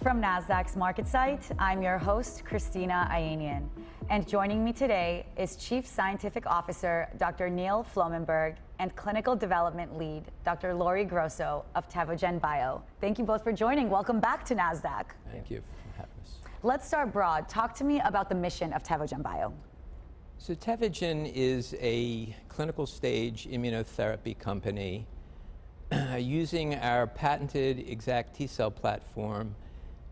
From Nasdaq's market site, I'm your host, Kristina Ayanian. And joining me today is Chief Scientific Officer, Dr. Neal Flomenberg, and Clinical Development Lead, Dr. Lori Grosso of Tevogen Bio. Thank you both for joining. Welcome back to Nasdaq. Thank you for having us. Let's start broad. Talk to me about the mission of Tevogen Bio. So Tevogen is a clinical stage immunotherapy company using our patented exact T-cell platform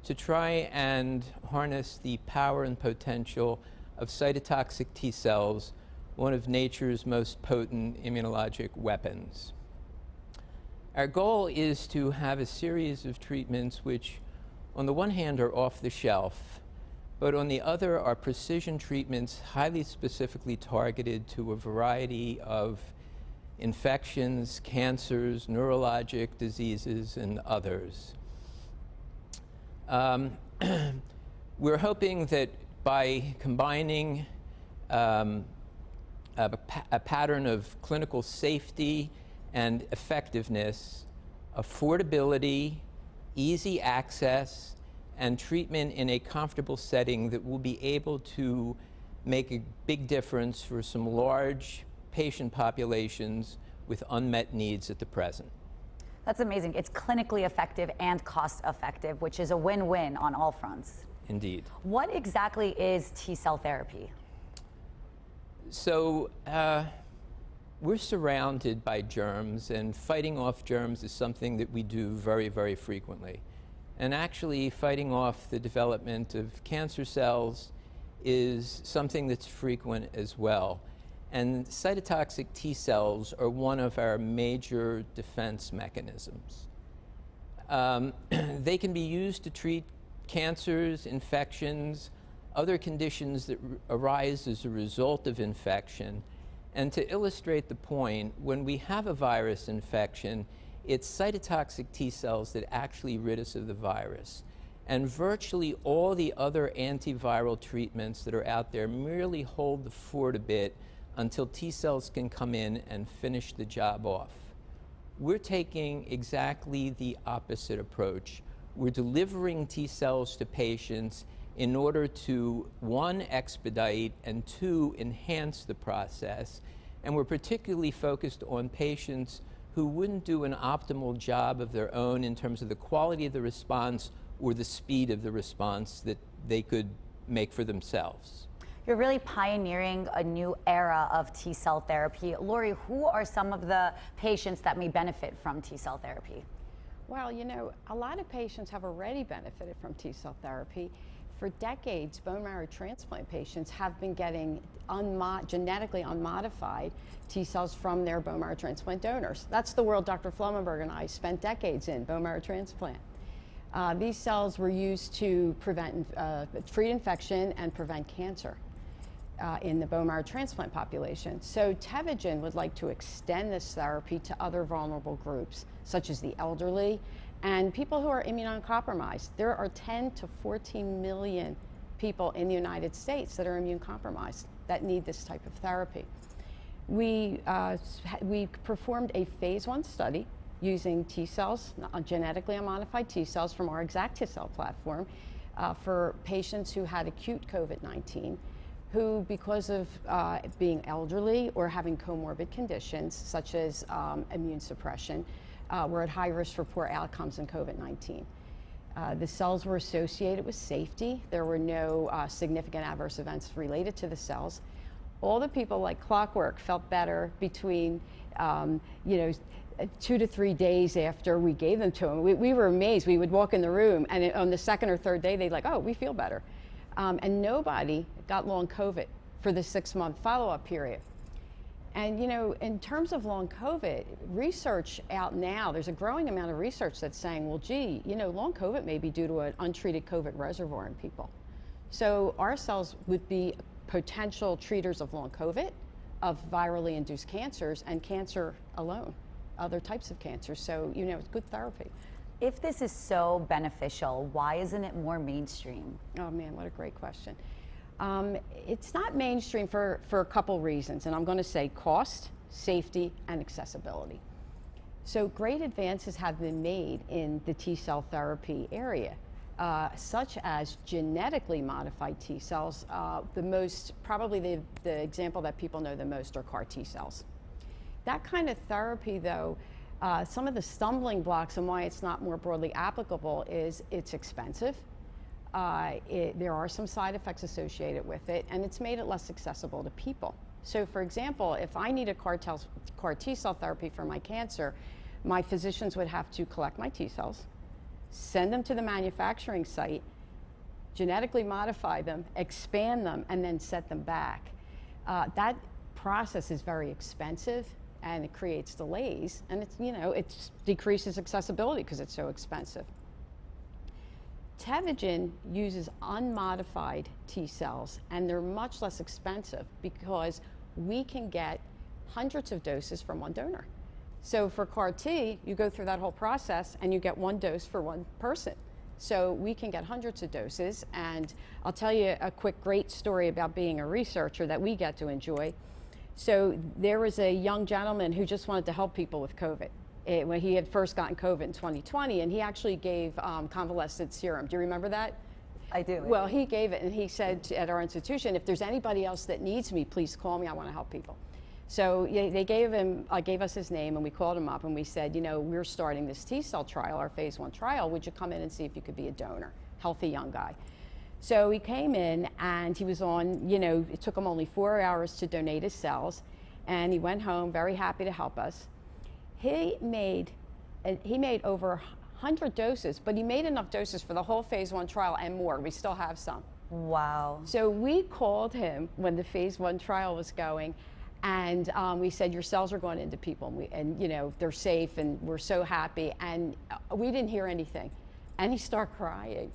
to try and harness the power and potential of cytotoxic T-cells, one of nature's most potent immunologic weapons. Our goal is to have a series of treatments which, on the one hand, are off the shelf, but on the other are precision treatments highly specifically targeted to a variety of infections, cancers, neurologic diseases, and others. We're hoping that by combining a pattern of clinical safety and effectiveness, affordability, easy access, and treatment in a comfortable setting, that will be able to make a big difference for some large patient populations with unmet needs at the present. That's amazing. It's clinically effective and cost effective, which is a win-win on all fronts. Indeed. What exactly is T-cell therapy? So we're surrounded by germs, and fighting off germs is something that we do very, very frequently. And actually, fighting off the development of cancer cells is something that's frequent as well. And cytotoxic T cells are one of our major defense mechanisms. They can be used to treat cancers, infections, other conditions that arise as a result of infection. And to illustrate the point, when we have a virus infection, it's cytotoxic T cells that actually rid us of the virus. And virtually all the other antiviral treatments that are out there merely hold the fort a bit until T cells can come in and finish the job off. We're taking exactly the opposite approach. We're delivering T cells to patients in order to, one, expedite, and two, enhance the process. And we're particularly focused on patients who wouldn't do an optimal job of their own in terms of the quality of the response or the speed of the response that they could make for themselves. You're really pioneering a new era of T-cell therapy. Lori, who are some of the patients that may benefit from T-cell therapy? Well, you know, a lot of patients have already benefited from T-cell therapy. For decades, bone marrow transplant patients have been getting genetically unmodified T-cells from their bone marrow transplant donors. That's the world Dr. Flomenberg and I spent decades in, bone marrow transplant. These cells were used to treat infection and prevent cancer in the bone marrow transplant population. So Tevogen would like to extend this therapy to other vulnerable groups, such as the elderly and people who are immunocompromised. There are 10 to 14 million people in the United States that are immune compromised that need this type of therapy. We performed a phase 1 study using T cells, genetically unmodified T cells from our exact T-cell platform for patients who had acute COVID-19, who, because of being elderly or having comorbid conditions such as immune suppression, were at high risk for poor outcomes in COVID-19. The cells were associated with safety. There were no significant adverse events related to the cells. All the people, like clockwork, felt better between 2 to 3 days after we gave them to them. We were amazed. We would walk in the room, and on the second or third day, they'd like, oh, we feel better. And nobody got long COVID for the 6-month follow-up period. And you know, in terms of long COVID, research out now, there's a growing amount of research that's saying, well, gee, you know, long COVID may be due to an untreated COVID reservoir in people. So our cells would be potential treaters of long COVID, of virally induced cancers, and cancer alone, other types of cancers. So, you know, it's good therapy. If this is so beneficial, why isn't it more mainstream? Oh man, what a great question. It's not mainstream for a couple reasons, and I'm going to say cost, safety, and accessibility. So great advances have been made in the T-cell therapy area. such as genetically modified T cells. Probably the example that people know the most are CAR T cells. That kind of therapy, though, some of the stumbling blocks and why it's not more broadly applicable is it's expensive. There are some side effects associated with it, and it's made it less accessible to people. So, for example, if I need a CAR T cell therapy for my cancer, my physicians would have to collect my T cells, send them to the manufacturing site, genetically modify them, expand them, and then set them back. That process is very expensive, and it creates delays, and it decreases accessibility because it's so expensive. Tevogen uses unmodified T cells, and they're much less expensive because we can get hundreds of doses from one donor. So for CAR T, you go through that whole process and you get one dose for one person. So we can get hundreds of doses, and I'll tell you a quick great story about being a researcher that we get to enjoy. So there was a young gentleman who just wanted to help people with COVID. When he had first gotten COVID in 2020, and he actually gave convalescent serum. Do you remember that? I do. Well, he gave it, and he said at our institution, if there's anybody else that needs me, please call me, I want to help people. So they gave us his name, and we called him up and we said, we're starting this T cell trial, our phase 1 trial, would you come in and see if you could be a donor? Healthy young guy. So he came in, and he was on, it took him only 4 hours to donate his cells, and he went home very happy to help us. He made over 100 doses, but he made enough doses for the whole phase 1 trial and more. We still have some. Wow. So we called him when the phase 1 trial was going, and we said, your cells are going into people, and they're safe, and we're so happy. And we didn't hear anything. And he started crying.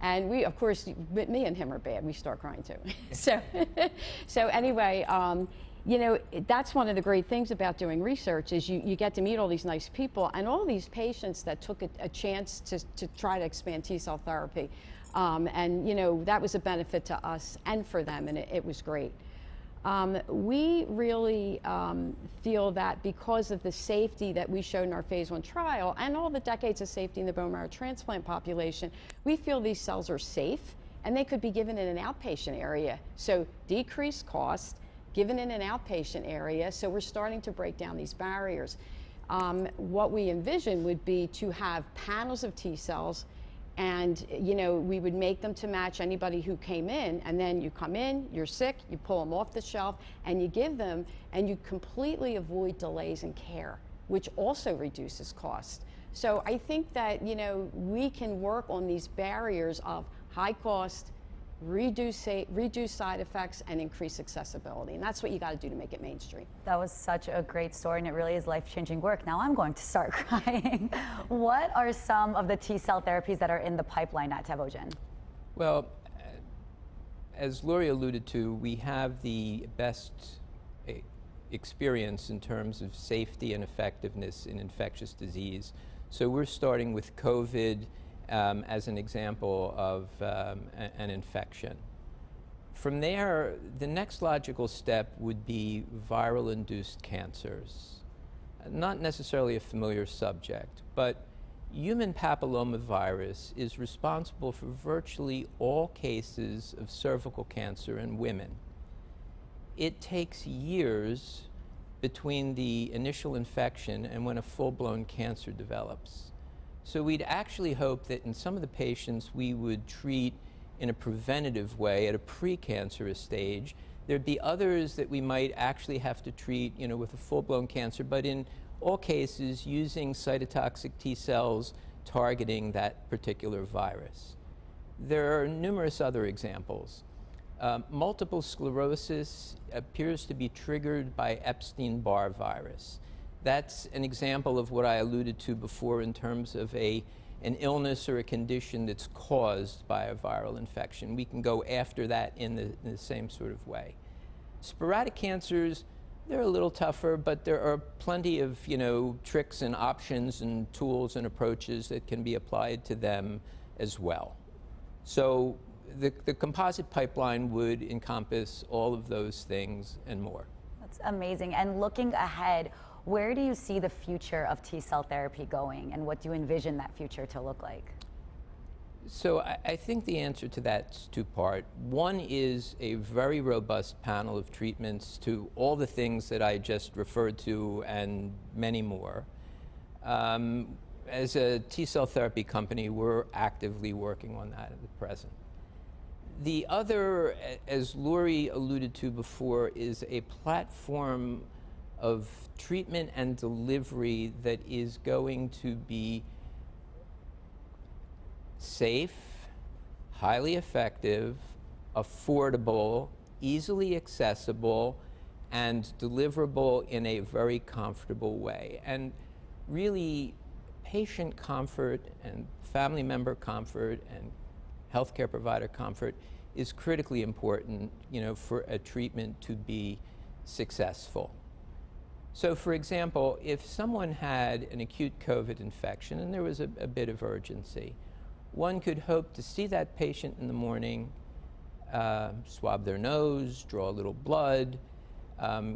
And we, of course, me and him are bad. We start crying too. So anyway, that's one of the great things about doing research is you get to meet all these nice people and all these patients that took a chance to try to expand T cell therapy. That was a benefit to us and for them, and it was great. We really feel that because of the safety that we showed in our phase 1 trial and all the decades of safety in the bone marrow transplant population, we feel these cells are safe and they could be given in an outpatient area. So decreased cost, given in an outpatient area, so we're starting to break down these barriers. What we envision would be to have panels of T cells, and we would make them to match anybody who came in, and then you come in, you're sick, you pull them off the shelf, and you give them, and you completely avoid delays in care, which also reduces cost. So I think that we can work on these barriers of high cost, reduce side effects, and increase accessibility. And that's what you got to do to make it mainstream. That was such a great story, and it really is life-changing work. Now I'm going to start crying. What are some of the T cell therapies that are in the pipeline at Tevogen? Well, as Lori alluded to, we have the best experience in terms of safety and effectiveness in infectious disease. So we're starting with COVID as an example of an infection. From there, the next logical step would be viral-induced cancers. Not necessarily a familiar subject, but human papillomavirus is responsible for virtually all cases of cervical cancer in women. It takes years between the initial infection and when a full-blown cancer develops. So we'd actually hope that in some of the patients we would treat in a preventative way at a precancerous stage. There'd be others that we might actually have to treat, with a full-blown cancer, but in all cases using cytotoxic T cells targeting that particular virus. There are numerous other examples. Multiple sclerosis appears to be triggered by Epstein-Barr virus. That's an example of what I alluded to before in terms of an illness or a condition that's caused by a viral infection. We can go after that in the same sort of way. Sporadic cancers, they're a little tougher, but there are plenty of tricks and options and tools and approaches that can be applied to them as well. So the composite pipeline would encompass all of those things and more. That's amazing. And looking ahead, where do you see the future of T cell therapy going, and what do you envision that future to look like? So I think the answer to that's two-part. One is a very robust panel of treatments to all the things that I just referred to and many more. As a T-cell therapy company, we're actively working on that at the present. The other, as Lori alluded to before, is a platform of treatment and delivery that is going to be safe, highly effective, affordable, easily accessible, and deliverable in a very comfortable way. And really, patient comfort and family member comfort and healthcare provider comfort is critically important, for a treatment to be successful. So for example, if someone had an acute COVID infection and there was a bit of urgency, one could hope to see that patient in the morning, swab their nose, draw a little blood,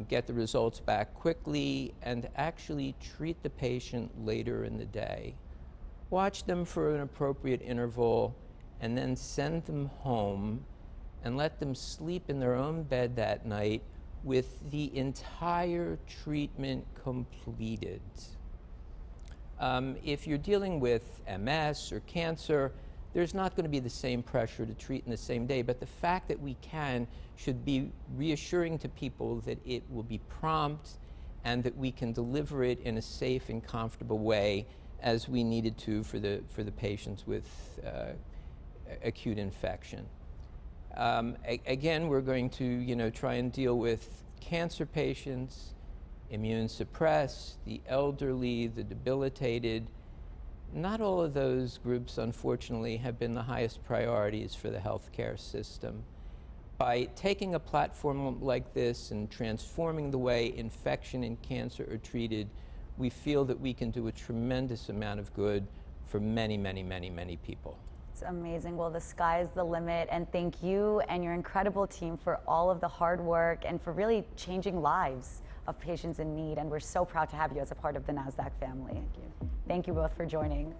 get the results back quickly, and actually treat the patient later in the day. Watch them for an appropriate interval, and then send them home and let them sleep in their own bed that night with the entire treatment completed. If you're dealing with MS or cancer, there's not going to be the same pressure to treat in the same day, but the fact that we can should be reassuring to people that it will be prompt and that we can deliver it in a safe and comfortable way as we needed to for the patients with acute infection. Again, we're going to try and deal with cancer patients, immune suppressed, the elderly, the debilitated. Not all of those groups, unfortunately, have been the highest priorities for the healthcare system. By taking a platform like this and transforming the way infection and cancer are treated, we feel that we can do a tremendous amount of good for many, many, many, many people. It's amazing. Well, the sky's the limit, and thank you and your incredible team for all of the hard work and for really changing lives of patients in need, and we're so proud to have you as a part of the Nasdaq family. Thank you. Thank you both for joining.